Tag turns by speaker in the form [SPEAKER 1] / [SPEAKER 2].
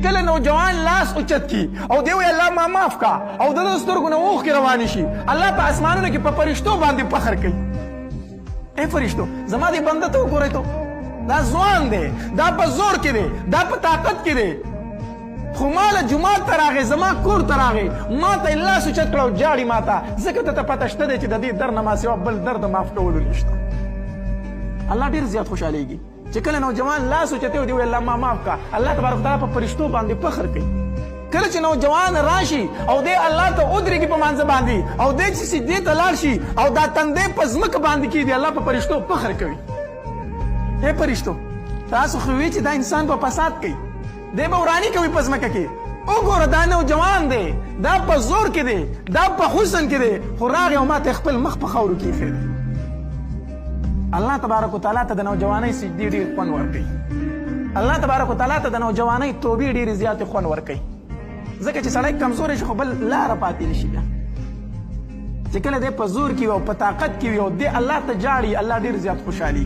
[SPEAKER 1] چې کله نوجوان لاس اوچت کی او دی وی الله ما معاف کا او د سترګو نه اوښکې روانې شي، الله په اسمانونو کې په فرشتو باندې فخر کوي. ای فرشتو زما دې بنده ته وګورئ، تو دا ځوان دی، دا په زور کې دی، دا په طاقت کې دی، خو ماله جومات ته راغی، زما کور ته راغی، ما ته یې لاس اوچت کړه او جاړي ما ته، ځکه ته ته پته شته دی چې د دې در نه ما سوا بل در د معاف کولو نشته. الله ډېر زیات خوشحالیږي چې کله نوجوان لاس اوچتوي او دی وایي الله ما معاف کا، الله تبارک وتعالی په فرشتو باندې فخر کوي. کله چې نوجوان راشي او دی الله ته ودرېږي په مانځه باندې او دی چې سجدې ته لاړ شي او دا تندی په ځمکه باندې کېږدي، الله په فرشتو فخر کوي. ای فرشتو تاسو خو وی چې دا انسان په فساد کوي، دی به وراني کوي په ځمکه کې، وګوره دا نوجوان دی، دا په زور کې دی، دا په حسن کې دی، خو راغی او ما ته خپل مخ په خاورو کې ایښی دی. الله تبارک وتعالی ته د نوجوانۍ سجدې ډېر خوند ورکوي. الله تبارک وتعالی ته د نوجوانۍ توبې ډېرې زیاتې خوند ورکوي، ځکه چې سړی کمزوری شي خو بل لاره پاتې نه شي. بیا چې کله دی په زور کې وي او په طاقت کې وي او دی الله ته جاړي، الله ډېر زیات خوشحالي